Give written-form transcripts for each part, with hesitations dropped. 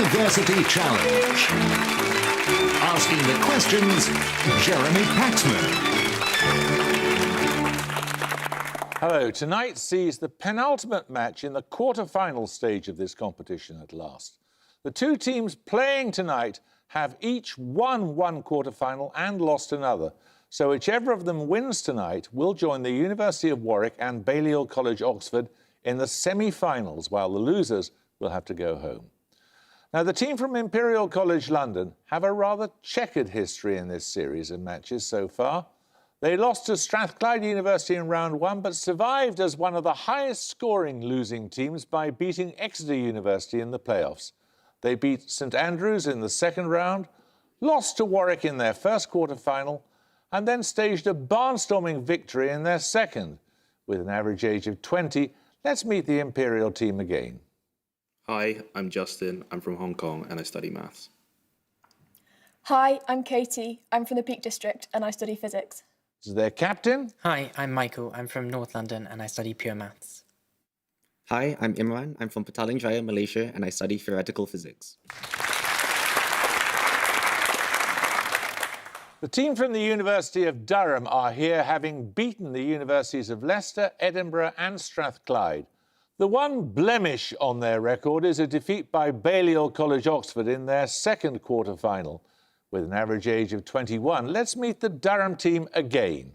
University Challenge. Asking the questions, Jeremy Paxman. Hello. Tonight sees the penultimate match in the quarter-final stage of this competition at last. The two teams playing tonight have each won one quarter-final and lost another. So whichever of them wins tonight will join the University of Warwick and Imperial College, Oxford in the semi-finals, while the losers will have to go home. Now, the team from Imperial College, London, have a rather checkered history in this series of matches so far. They lost to Strathclyde University in round one, but survived as one of the highest-scoring losing teams by beating Exeter University in the playoffs. They beat St Andrews in the second round, lost to Warwick in their first quarter-final, and then staged a barnstorming victory in their second. With an average age of 20, let's meet the Imperial team again. Hi, I'm Justin. I'm from Hong Kong and I study maths. Hi, I'm Katie. I'm from the Peak District and I study physics. This is their captain. Hi, I'm Michael. I'm from North London and I study pure maths. Hi, I'm Imran. I'm from Petaling Jaya, Malaysia, and I study theoretical physics. The team from the University of Durham are here, having beaten the universities of Leicester, Edinburgh and Strathclyde. The one blemish on their record is a defeat by Balliol College, Oxford in their second quarter-final. With an average age of 21, let's meet the Durham team again.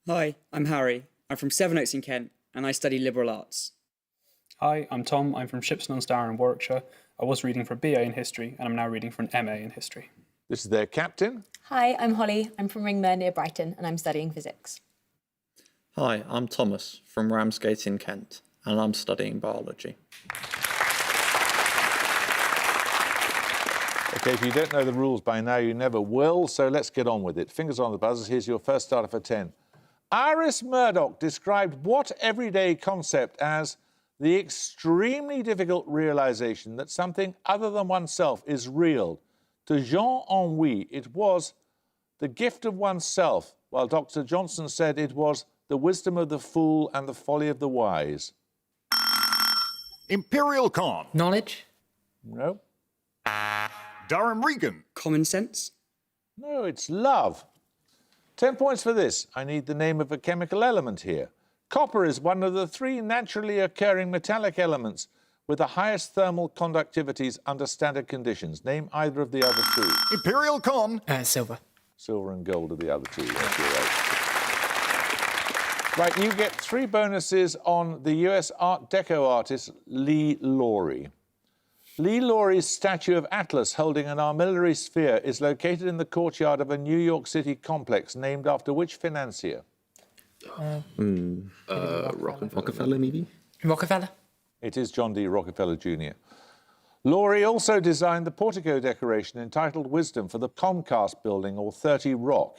Hi, I'm Harry. I'm from Sevenoaks in Kent and I study liberal arts. Hi, I'm Tom. I'm from Shipston-on-Stour in Warwickshire. I was reading for a BA in History and I'm now reading for an MA in History. This is their captain. Hi, I'm Holly. I'm from Ringmer near Brighton and I'm studying physics. Hi, I'm Thomas from Ramsgate in Kent and I'm studying biology. OK, if you don't know the rules by now, you never will, so let's get on with it. Fingers on the buzzers, here's your first starter for 10. Iris Murdoch described what everyday concept as the extremely difficult realisation that something other than oneself is real. To Jean-Henri, it was the gift of oneself, while Dr. Johnson said it was the wisdom of the fool and the folly of the wise. Imperial Con. Knowledge? No. Durham Regan. Common sense? No, it's love. 10 points for this. I need the name of a chemical element here. Copper is one of the three naturally occurring metallic elements with the highest thermal conductivities under standard conditions. Name either of the other two. Imperial Con. Silver. Silver and gold are the other two. Yes, you're right. Right, you get 3 bonuses on the US Art Deco artist Lee Laurie. Lee Laurie's statue of Atlas holding an armillary sphere is located in the courtyard of a New York City complex named after which financier? Rockefeller, maybe? Rockefeller? It is John D. Rockefeller Jr. Laurie also designed the portico decoration entitled Wisdom for the Comcast building, or 30 Rock.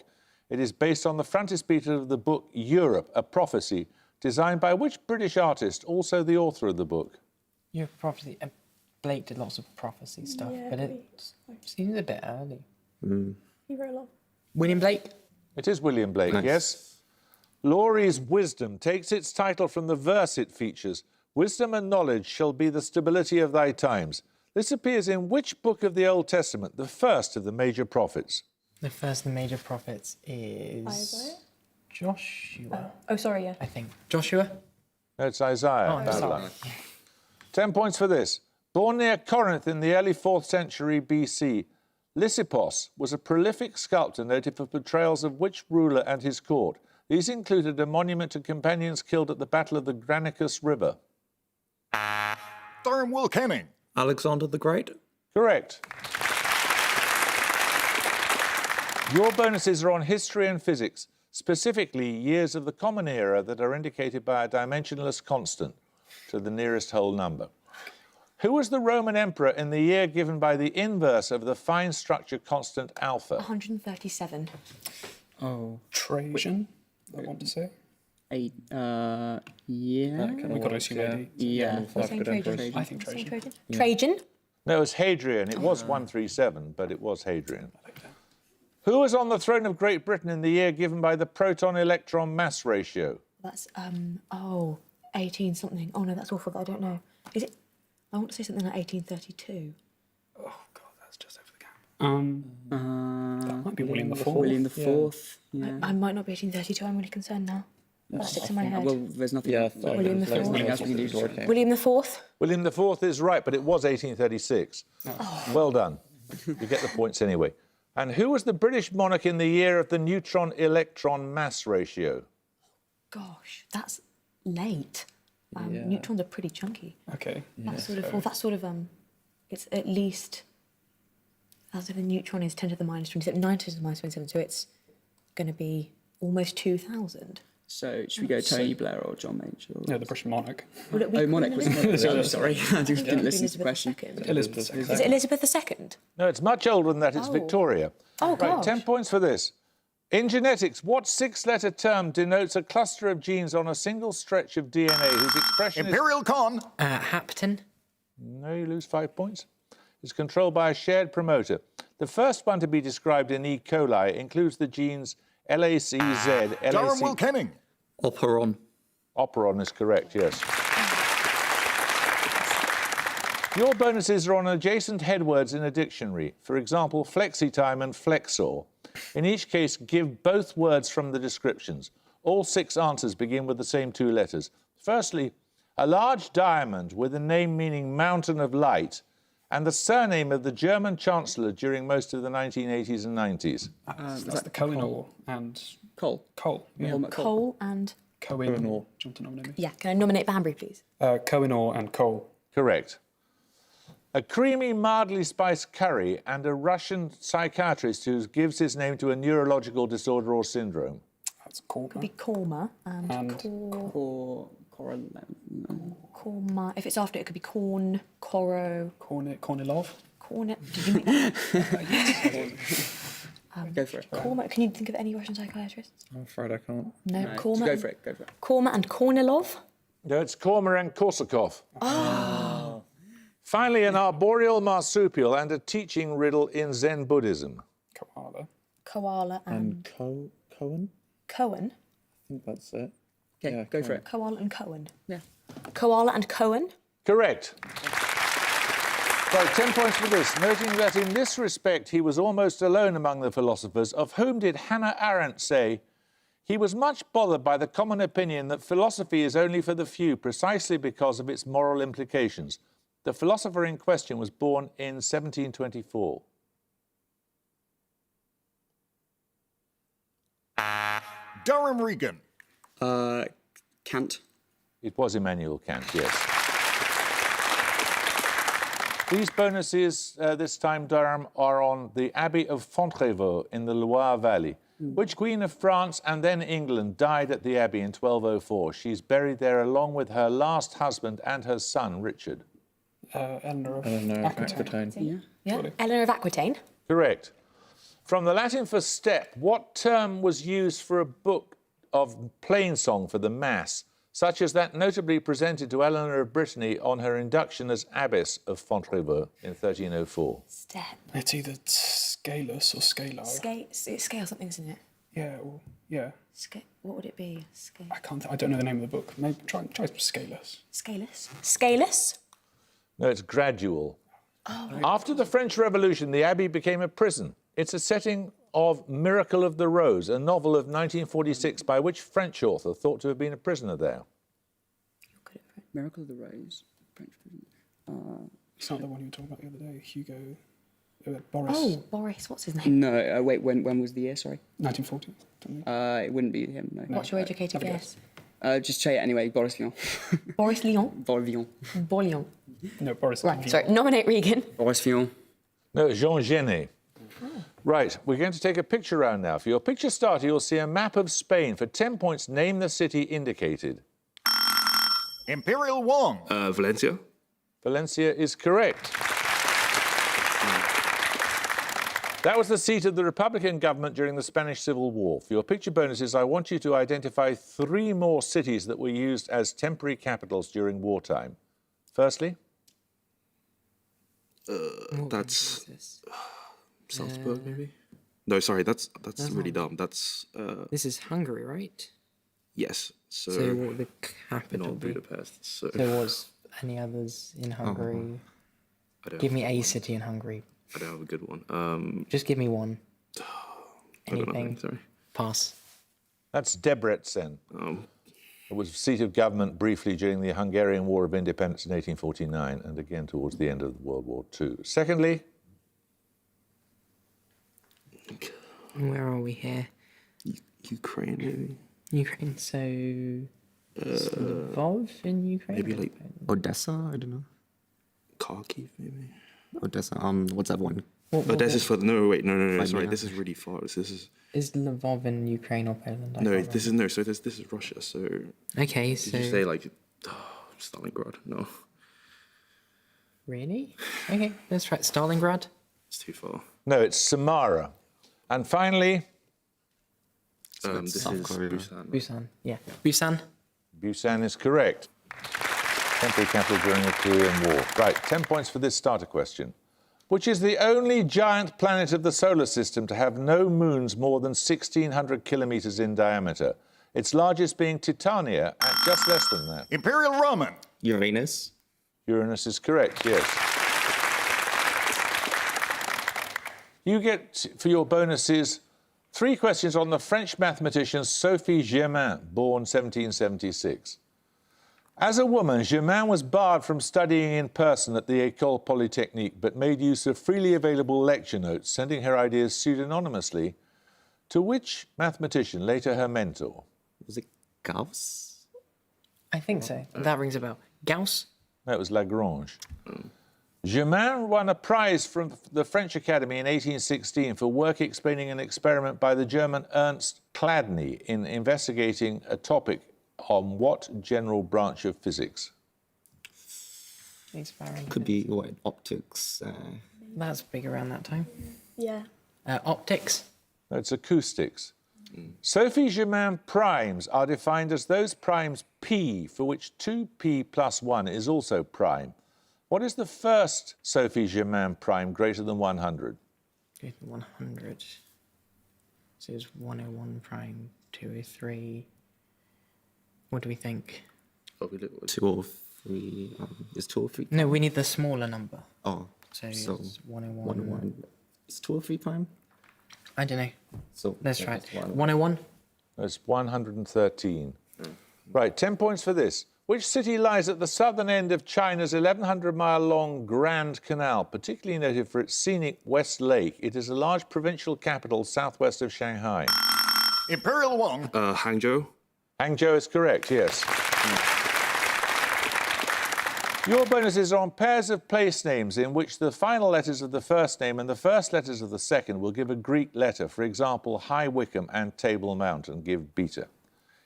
It is based on the frontispiece of the book Europe, A Prophecy, designed by which British artist, also the author of the book? Your prophecy. Blake did lots of prophecy stuff, but it seems a bit early. He wrote a lot. William Blake? It is William Blake, Nice. yes. Laurie's Wisdom takes its title from the verse it features. Wisdom and knowledge shall be the stability of thy times. This appears in which book of the Old Testament, the first of the major prophets? The first of the major prophets is... Isaiah? Joshua. Oh, sorry, yeah. I think. Joshua? No, it's Isaiah. Oh, I'm Bad sorry. luck. 10 points for this. Born near Corinth in the early 4th century BC, Lysippos was a prolific sculptor noted for portrayals of which ruler and his court? These included a monument to companions killed at the Battle of the Granicus River. Durham Wilkenning. Alexander the Great? Correct. Your bonuses are on history and physics, specifically years of the Common Era that are indicated by a dimensionless constant to the nearest whole number. Who was the Roman emperor in the year given by the inverse of the fine structure constant alpha? 137. Oh, Trajan, I want to say. Yeah. We've got to assume AD. Yeah. Saying Trajan. I think Trajan. Trajan? No, it was Hadrian. It was 137, but it was Hadrian. Who was on the throne of Great Britain in the year given by the proton-electron mass ratio? That's, 18 something. Oh no, that's awful, I don't know. Is it? I want to say something like 1832. Oh God, that's just over the gap. That might be William IV. William the Fourth. Yeah. I might not be 1832. I'm really concerned now. That sticks in my head. Well, there's nothing. Yeah, William the Fourth. Nothing else we can do. William the Fourth. William IV is right, but it was 1836. Well done. You get the points anyway. And who was the British monarch in the year of the neutron-electron mass ratio? Gosh, that's late. Neutrons are pretty chunky. Okay. That's sort of it's at least, as if the neutron is 10 to the minus 27, 9 to the minus 27, so it's going to be almost 2,000. So should we go Tony Blair or John Major? No, the British monarch. Would it be Oh, monarch Queen was Elizabeth? sorry. I didn't listen to the Elizabeth question. II? Elizabeth II. Is it Elizabeth II? No, it's much older than that. It's Oh. Victoria. Oh, Right, gosh. 10 points for this. In genetics, what six-letter term denotes a cluster of genes on a single stretch of DNA whose expression Imperial Con. Hapton. No, you lose 5 points. It's controlled by a shared promoter. The first one to be described in E. coli includes the genes LACZ, Durham Wilkenning. Operon. Operon is correct, yes. Your bonuses are on adjacent headwords in a dictionary. For example, flexitime and flexor. In each case, give both words from the descriptions. All 6 answers begin with the same 2 letters. Firstly, a large diamond with a name meaning mountain of light and the surname of the German Chancellor during most of the 1980s and 90s. That's the Kohinoor and Cole. Cole. Yeah. Helmut Cole. Cole and... Kohinoor. Do you want to nominate me? Yeah, can I nominate Banbury, please? Kohinoor and Cole. Correct. A creamy, mildly spiced curry and a Russian psychiatrist who gives his name to a neurological disorder or syndrome. That's Korma. Could be Korma and Korma. If it's after, it could be Korn, Koro... Kornilov. Did you make that? Go for it. Korma. Can you think of any Russian psychiatrists? I'm afraid I can't. No, Right, Korma. go for it. Go for it. Korma and Kornilov. No, it's Korma and Korsakov. Finally, an arboreal marsupial and a teaching riddle in Zen Buddhism. Koala. Koala and Cohen? Cohen. I think that's it. Okay, Yeah, go for it. Koala and Cohen. Yeah. Koala and Cohen. Correct. So 10 points for this, noting that in this respect he was almost alone among the philosophers, of whom did Hannah Arendt say, he was much bothered by the common opinion that philosophy is only for the few precisely because of its moral implications. The philosopher in question was born in 1724. Durham Regan. Kant. It was Immanuel Kant, yes. These bonuses this time, Durham, are on the Abbey of Fontrévaux in the Loire Valley. Which Queen of France and then England died at the Abbey in 1204? She's buried there along with her last husband and her son, Richard. Eleanor of Aquitaine. Yeah. Eleanor of Aquitaine. Correct. From the Latin for step, what term was used for a book of plain song for the Mass, such as that notably presented to Eleanor of Brittany on her induction as abbess of Fontrévaux in 1304? Step. It's either scalus or scalo. It's scale something, isn't it? Yeah, or, yeah. What would it be? Scale. I don't know the name of the book. Maybe try scalus. Scalus. Scalus. No, it's gradual. After the French Revolution, the Abbey became a prison. It's a setting of Miracle of the Rose, a novel of 1946 by which French author thought to have been a prisoner there? Miracle of the Rose. French prison. It's not the one you were talking about the other day. Hugo. Boris. Oh, Boris. What's his name? No, wait, when was the year, sorry? 1940. It wouldn't be him, no. What's your educated have a guess? Just say it anyway, Boris Vian. Boris Lyon. Boris Vian. Bouillon. No, Boris. Right, sorry. Nominate Regan. Boris Vian. No, Jean Genet. Right, we're going to take a picture round now. For your picture starter, you'll see a map of Spain. For 10 points, name the city indicated. Imperial Wong. Valencia. Valencia is correct. That was the seat of the Republican government during the Spanish Civil War. For your picture bonuses, I want you to identify 3 more cities that were used as temporary capitals during wartime. Firstly? That's Salzburg, maybe? No, sorry, that's really dumb. That's This is Hungary, right? yes. So, So what would the capital not be? Budapest. So, There was any others in Hungary? Give me a city in Hungary. I don't have a good one. Just give me one. I got Anything. nothing, sorry. Pass. That's Debrecen. It was seat of government briefly during the Hungarian War of Independence in 1849 and again towards the end of World War II. Secondly, Where are we here? Ukraine, maybe. Ukraine, so... Lvov in Ukraine? Maybe like Odessa, I don't know. Kharkiv, maybe. Odessa, what's that one? Odessa's for no. Sorry, Crimea. this is really far. This is Is Lvov in Ukraine or Poland? I no. can't This is no. So this is Russia. So remember. Okay, did so... you say like Stalingrad? No, Really? Okay, let's try Stalingrad. it's too far. no, it's Samara. And finally, This South is Korea. Busan. Busan, yeah. Busan. Busan is correct. Temporary capital during the Korean War. Right, 10 points for this starter question. Which is the only giant planet of the solar system to have no moons more than 1,600 kilometres in diameter? Its largest being Titania at just less than that. Imperial Roman. Uranus. Uranus is correct, yes. You get, for your bonuses, 3 questions on the French mathematician Sophie Germain, born 1776. As a woman, Germain was barred from studying in person at the École Polytechnique, but made use of freely available lecture notes, sending her ideas pseudonymously to which mathematician, later her mentor? Was it Gauss? I think so. That rings a bell. Gauss? That was Lagrange. Germain won a prize from the French Academy in 1816 for work explaining an experiment by the German Ernst Chladni in investigating a topic on what general branch of physics? Could be, what, optics? That's big around that time. Yeah. Optics? No, it's acoustics. Sophie Germain primes are defined as those primes p for which 2p plus 1 is also prime. What is the first Sophie Germain prime greater than 100? Greater than 100. So it's 101 prime, 203. What do we think? 203. Is 203? No, we need the smaller number. Oh, So, so it's 101. 101. Is 203 prime? I don't know. So Let's yeah, try it. that's 101? That's 113. Right, 10 points for this. Which city lies at the southern end of China's 1,100-mile-long Grand Canal, particularly noted for its scenic West Lake? It is a large provincial capital southwest of Shanghai. Imperial Wong. Hangzhou. Hangzhou is correct, yes. Your bonuses are on pairs of place names in which the final letters of the first name and the first letters of the second will give a Greek letter. For example, High Wycombe and Table Mountain give beta.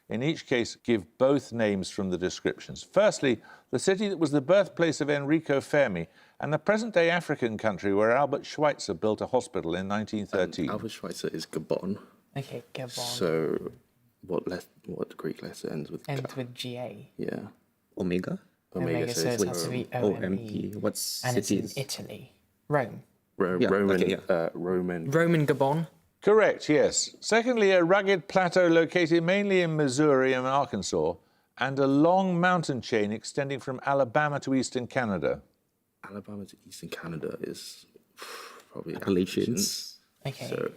In each case, give both names from the descriptions. Firstly, the city that was the birthplace of Enrico Fermi and the present-day African country where Albert Schweitzer built a hospital in 1913. Albert Schweitzer is Gabon. Okay, Gabon. So, what Greek letter ends with? Ends with GA. Yeah. Omega? Omega, so it has to be OME. What's And it's cities? in Italy. Rome. Yeah, Roman. okay, yeah. Roman. Roman Gabon. Correct, yes. Secondly, a rugged plateau located mainly in Missouri and Arkansas, and a long mountain chain extending from Alabama to eastern Canada. Alabama to eastern Canada is probably Appalachians. Okay.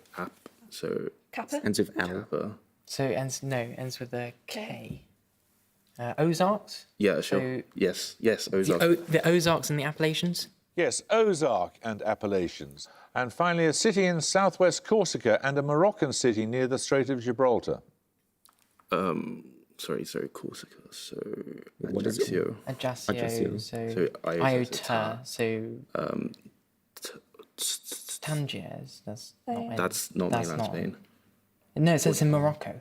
So Kappa. Ends with L. Kappa. So ends with a K. Ozarks? Yeah, sure. So yes, Ozark. the Ozarks and the Appalachians? Yes, Ozark and Appalachians. And finally, a city in southwest Corsica and a Moroccan city near the Strait of Gibraltar. Sorry, Corsica. So What is it? Ajaccio. Ajaccio. So Iota. So Tangiers. That's not mainland. That's not mainland Spain. No, it says in Morocco.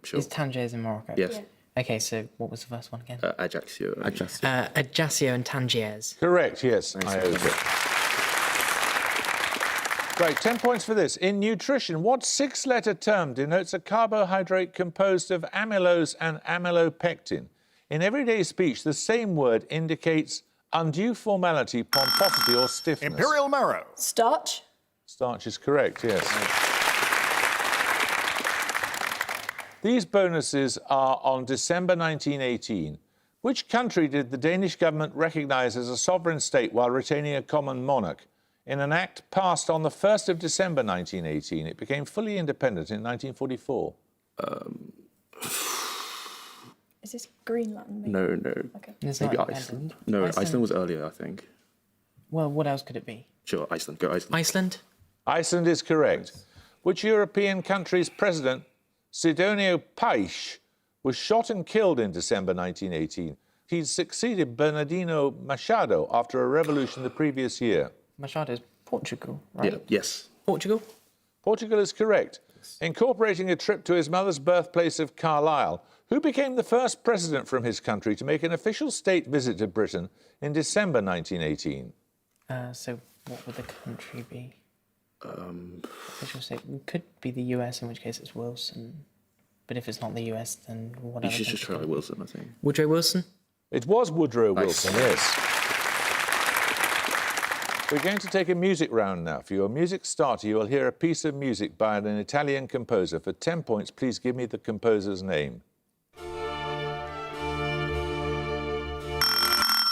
Sure. Is Tangiers in Morocco? Yes. Yeah. Okay, so what was the first one again? Ajaccio. Ajaccio and Tangiers. Correct, yes. Iota. Right, 10 points for this. In nutrition, what 6-letter term denotes a carbohydrate composed of amylose and amylopectin? In everyday speech, the same word indicates undue formality, pomposity, or stiffness. Imperial Marrow. Starch. Starch is correct, yes. These bonuses are on December 1918. Which country did the Danish government recognise as a sovereign state while retaining a common monarch? In an act passed on the 1st of December 1918, it became fully independent in 1944. Is this Greenland? Maybe? No. Okay. It's Maybe not Iceland. independent. No, Iceland was earlier, I think. Well, what else could it be? Sure, Iceland. Go Iceland. Iceland? Iceland is correct. Which European country's president, Sidonio Pais, was shot and killed in December 1918? He succeeded Bernardino Machado after a revolution the previous year. Machado is Portugal, right? Yeah. Yes. Portugal? Portugal is correct. Incorporating a trip to his mother's birthplace of Carlisle, who became the first president from his country to make an official state visit to Britain in December 1918? So what would the country be? Official state could be the US, in which case it's Wilson. But if it's not the US, then what You other should just country? try Wilson, I think. Woodrow Wilson? It was Woodrow Nice. Wilson, yes. We're going to take a music round now. For your music starter, you will hear a piece of music by an Italian composer. For 10 points, please give me the composer's name.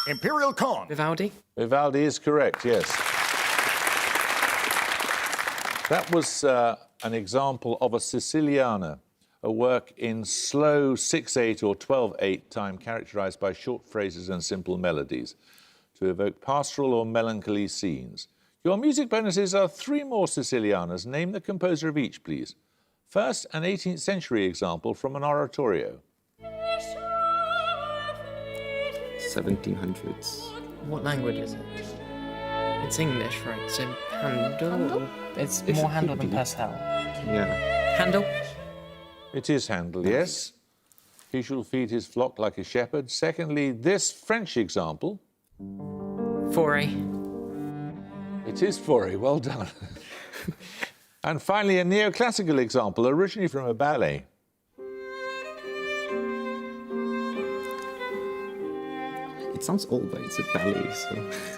Imperial College. Vivaldi? Vivaldi is correct, yes. That was an example of a Siciliana, a work in slow 6/8 or 12/8 time characterised by short phrases and simple melodies to evoke pastoral or melancholy scenes. Your music bonuses are 3 more Sicilianas. Name the composer of each, please. First, an 18th century example from an oratorio. 1700s. What language is it? It's English, right? So Handel? It's more Handel than Purcell. Yeah. Handel? It is Handel, yes. He shall feed his flock like a shepherd. Secondly, this French example. Fauré. It is Fauré, well done. And finally, a neoclassical example, originally from a ballet. It sounds old, but it's a ballet, so...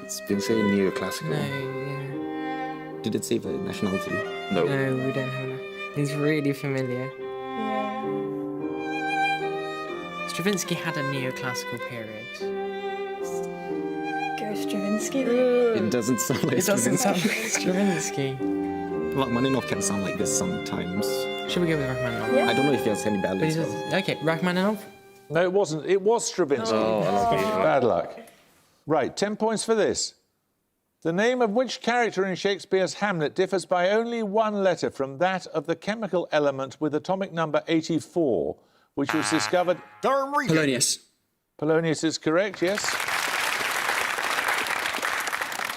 It's been saying neoclassical. No, yeah. Did it say the nationality? No. No, we don't have enough. He's really familiar. Yeah. Stravinsky had a neoclassical period. Go Stravinsky. It doesn't sound like It doesn't sound Stravinsky. like Stravinsky. Rachmaninoff can sound like this sometimes. Should we go with Rachmaninoff? Yeah. I don't know if he has any But he ballets. says, though. okay, Rachmaninoff. No, it wasn't. It was Stravinsky. Bad luck. Right, 10 points for this. The name of which character in Shakespeare's Hamlet differs by only 1 letter from that of the chemical element with atomic number 84, which was discovered... Durham University. Polonius. Polonius is correct, yes.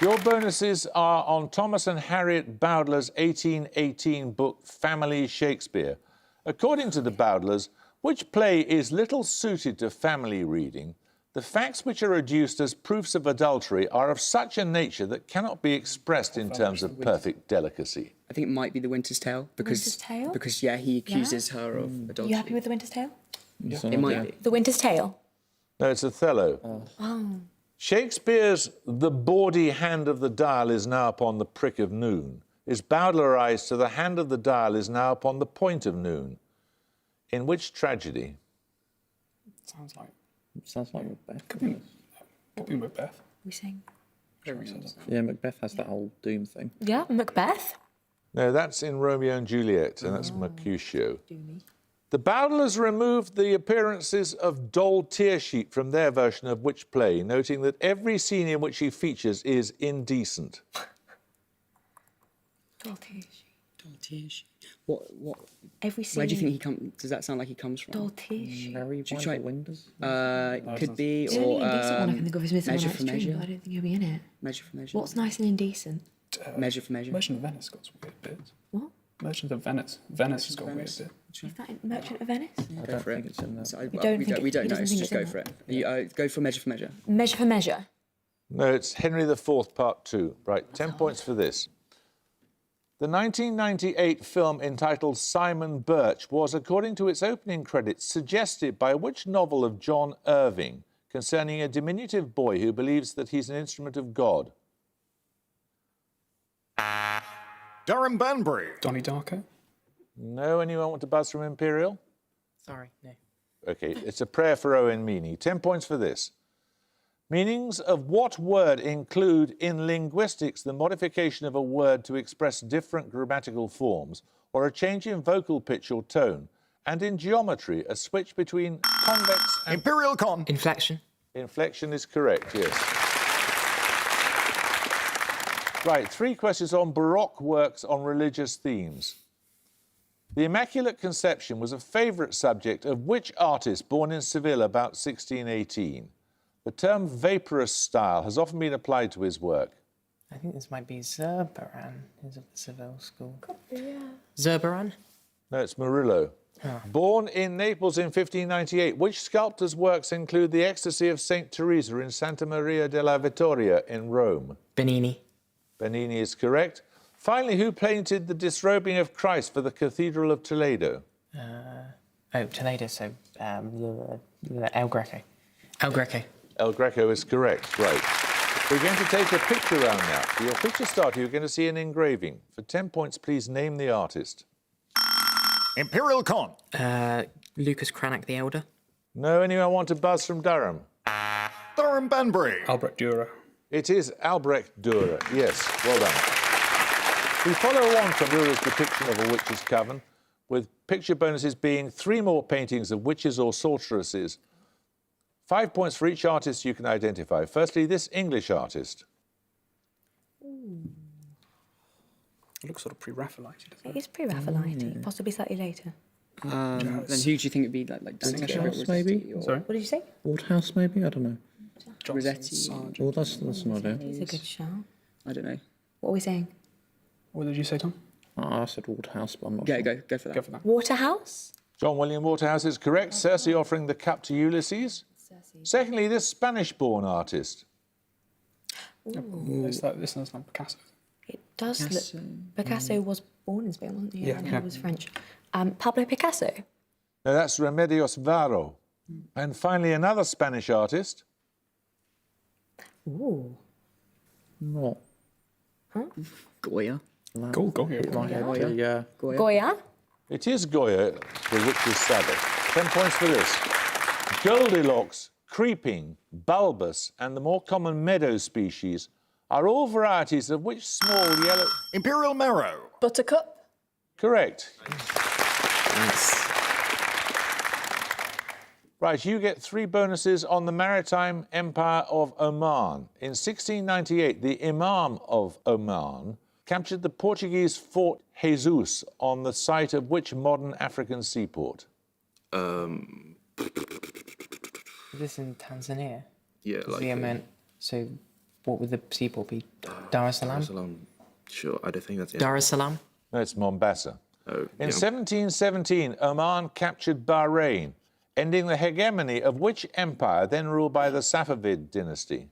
Your bonuses are on Thomas and Harriet Bowdler's 1818 book, Family Shakespeare. According to the Bowdlers, which play is little suited to family reading? The facts which are adduced as proofs of adultery are of such a nature that cannot be expressed in terms of perfect delicacy. I think it might be The Winter's Tale because Winter's Tale? because yeah, he accuses her of adultery. You happy with The Winter's Tale? It might be. The Winter's Tale? No, it's Othello. Oh. Shakespeare's "The bawdy hand of the dial is now upon the prick of noon" is Bowdlerized to "the hand of the dial is now upon the point of noon." In which tragedy? Sounds like Sounds like Macbeth. could be Macbeth. We saying? Yeah, Macbeth has that whole doom thing. Yeah, Macbeth. No, that's in Romeo and Juliet, and that's Mercutio. The Bowdlers removed the appearances of Doll Tearsheet from their version of which play, noting that every scene in which he features is indecent. Daltish. What? Every scene. Where do you think he comes? Does that sound like he comes from? Daltish. Very Should we wide try- windows. Could be The only or indecent one I can think of is Midsummer Measure Night's for Dream, Measure. but I don't think he'll be in it. Measure for Measure. What's nice and indecent? Measure for Measure? Merchant of Venice got some weird bits. What? Merchant of Venice. Venice has got a weird Venice. bit. Is that in Merchant of Venice? Go for think it. it's in there. So, don't we think don't, we it- don't he know. doesn't think Just it's go in for it. You, go for Measure for Measure. Measure for Measure. No, it's Henry IV, Part 2. Right, 10 points for this. The 1998 film entitled Simon Birch was, according to its opening credits, suggested by which novel of John Irving concerning a diminutive boy who believes that he's an instrument of God? Durham Banbury. Donnie Darko. No, anyone want to buzz from Imperial? Sorry, no. OK, it's a prayer for Owen Meany. 10 points for this. Meanings of what word include in linguistics the modification of a word to express different grammatical forms or a change in vocal pitch or tone, and in geometry, a switch between convex and... Imperial Con. Inflection. Inflection is correct, yes. Right, 3 questions on Baroque works on religious themes. The Immaculate Conception was a favourite subject of which artist born in Seville about 1618? The term vaporous style has often been applied to his work. I think this might be Zurbaran. He's of the Seville school. Yeah. Zurbaran? No, it's Murillo. Born in Naples in 1598, which sculptor's works include the Ecstasy of St. Teresa in Santa Maria della Vittoria in Rome? Bernini. Bernini is correct. Finally, who painted the disrobing of Christ for the Cathedral of Toledo? Toledo, so El Greco. El Greco. El Greco is correct, right. We're going to take a picture round now. For your picture starter, you're going to see an engraving. For 10 points, please name the artist. Imperial Con. Lucas Cranach the Elder. No, anyone want a buzz from Durham? Durham Banbury. Albrecht Dürer. It is Albrecht Dürer, yes, well done. We follow on from Dürer's depiction of a witch's coven, with picture bonuses being 3 more paintings of witches or sorceresses. 5 points for each artist you can identify. Firstly, this English artist. It looks sort of pre-Raphaelite, doesn't It is pre-Raphaelite, possibly slightly later. Then who do you think it'd be like Dante Woodhouse, maybe? or Sorry? What did you say? Woodhouse, maybe? I don't know. Rossetti? Sargent. Well, that's an idea. It's a good shout. I don't know. What are we saying? What did you say, Tom? I said Woodhouse, but I'm not Go sure. for that. Go for that. Waterhouse? John William Waterhouse is correct. Circe offering the cup to Ulysses. Secondly, this Spanish-born artist. This one's not Picasso. It does Picasso. look... Picasso was born in Spain, wasn't he? Yeah. And he was French. Pablo Picasso? No, that's Remedios Varo. And finally, another Spanish artist. Ooh. Not. Goya. Go here. Yeah. Goya? It is Goya, the Witch's Sabbath. 10 points for this. Goldilocks, creeping, bulbous, and the more common meadow species are all varieties of which small yellow... Imperial Marrow. Buttercup? Correct. Nice. Right, you get 3 bonuses on the maritime empire of Oman. In 1698, the Imam of Oman captured the Portuguese Fort Jesus on the site of which modern African seaport? This in Tanzania. Yeah, like. So, what would the seaport be? Dar es Salaam? Salam. Sure, I don't think that's. Dar es Salaam? No, it's Mombasa. Oh, In yeah. 1717, Oman captured Bahrain, ending the hegemony of which empire then ruled by the Safavid dynasty?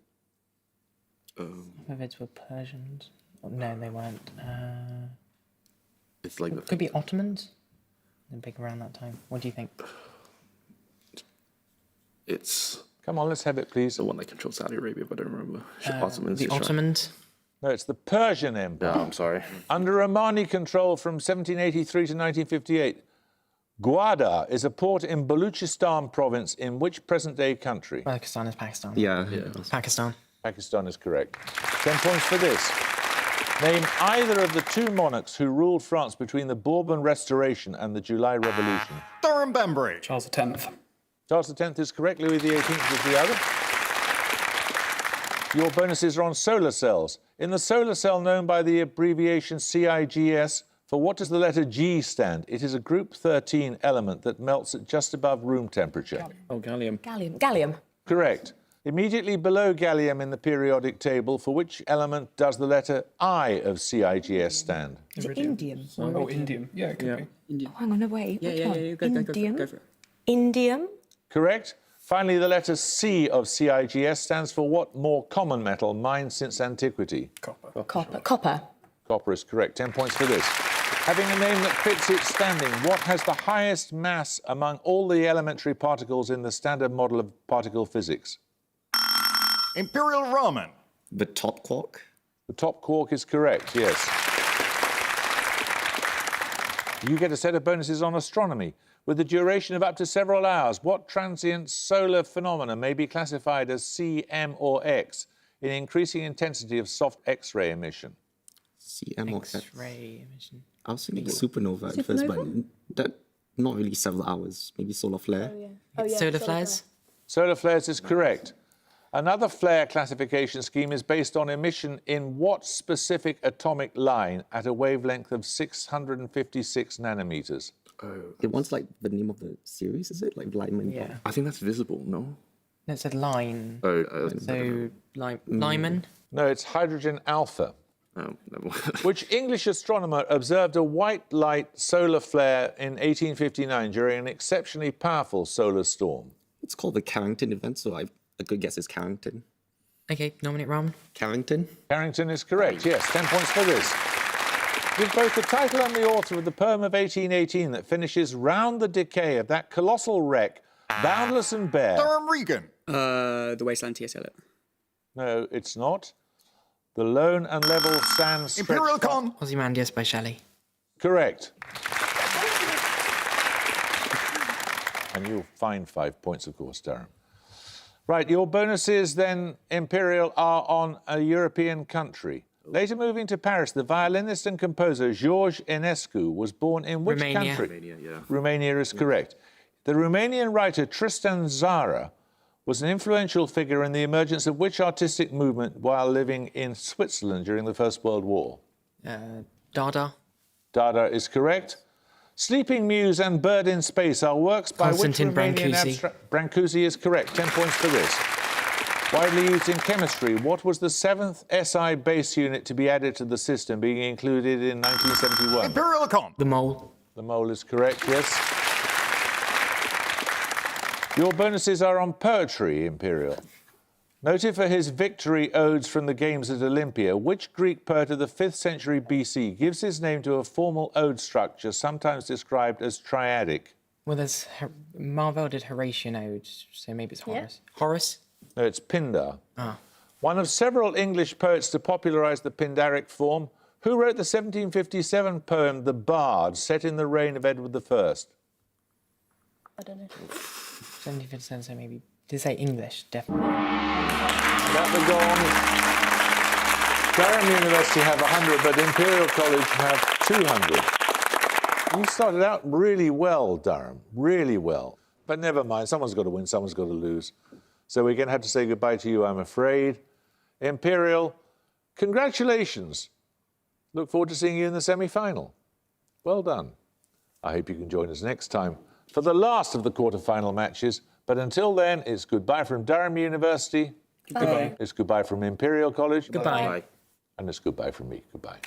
Safavids were Persians. Oh, no, they weren't. It's like the. Could be Ottomans? They're big around that time. What do you think? It's Come on, let's have it, please. the one that controls Saudi Arabia, but I don't remember. Ottomans. The just right. Ottomans? No, it's the Persian Empire. No, I'm sorry. Under Omani control from 1783 to 1958, Gwadar is a port in Baluchistan province in which present-day country? Pakistan is Pakistan. Yeah. Pakistan. Pakistan is correct. 10 points for this. Name either of the 2 monarchs who ruled France between the Bourbon Restoration and the July Revolution. Durham Banbury. Charles X. Charles X is correct, Louis XVIII is the other. Your bonuses are on solar cells. In the solar cell known by the abbreviation CIGS, for what does the letter G stand? It is a group 13 element that melts at just above room temperature. Oh, gallium. Gallium. Correct. Immediately below gallium in the periodic table, for which element does the letter I of CIGS stand? Is it indium? Oh, indium. Yeah, it could be. Oh, hang on, no, wait. Yeah, Which yeah, one? yeah. Go for it. Indium? Correct. Finally, the letter C of CIGS stands for what more common metal mined since antiquity? Copper. Copper. Copper is correct. 10 points for this. Having a name that fits its standing, what has the highest mass among all the elementary particles in the standard model of particle physics? Imperial Ramen. The top quark. The top quark is correct, yes. You get a set of bonuses on astronomy. with a duration of up to several hours. What transient solar phenomena may be classified as C, M or X in increasing intensity of soft X-ray emission? CM or X? X-ray emission. I was thinking supernova at first, but that not really several hours. Maybe solar flare. Solar flares? Solar flares is correct. Another flare classification scheme is based on emission in what specific atomic line at a wavelength of 656 nanometers? It wants like the name of the series, is it? Like Lyman? Yeah. I think that's visible, no? No, it said line. Oh, Lyman? No, it's hydrogen alpha. never mind. Which English astronomer observed a white light solar flare in 1859 during an exceptionally powerful solar storm? It's called the Carrington event, so a good guess is Carrington. Okay, nominate Ram. Carrington? Carrington is correct, yes. 10 points for this. Give both the title and the author of the poem of 1818 that finishes round the decay of that colossal wreck, boundless and bare. Durham Regan. The Wasteland T.S. Eliot. No, it's not. The lone and level sands stretch Imperial far- Con. Ozymandias by Shelley. Correct. And you'll find 5 points, of course, Durham. Right, your bonuses then, Imperial, are on a European country. Later moving to Paris, the violinist and composer George Enescu was born in which Romania. country? Romania, yeah. Romania is correct. The Romanian writer Tristan Zara was an influential figure in the emergence of which artistic movement while living in Switzerland during the First World War? Dada. Dada is correct. Sleeping Muse and Bird in Space are works by Konstantin which Romanian Brancusi. abstract... Brancusi is correct. 10 points for this. Widely used in chemistry, what was the seventh SI base unit to be added to the system, being included in 1971? Imperial Con. The mole. The mole is correct, yes. Your bonuses are on poetry, Imperial. Noted for his victory odes from the games at Olympia, which Greek poet of the 5th century BC gives his name to a formal ode structure sometimes described as triadic? Well, there's Marvell did Horatian odes, so maybe it's Horace. Horace? No, it's Pindar. Ah. One of several English poets to popularise the Pindaric form. Who wrote the 1757 poem The Bard, set in the reign of Edward I? I don't know. 1757, so maybe. Did it say English? Definitely. That will go on. Durham University have 100, but Imperial College have 200. You started out really well, Durham, really well. But never mind, someone's got to win, someone's got to lose. So we're going to have to say goodbye to you, I'm afraid. Imperial, congratulations. Look forward to seeing you in the semi-final. Well done. I hope you can join us next time for the last of the quarter-final matches. But until then, it's goodbye from Durham University. Goodbye. It's goodbye from Imperial College. Goodbye. Bye. And it's goodbye from me. Goodbye.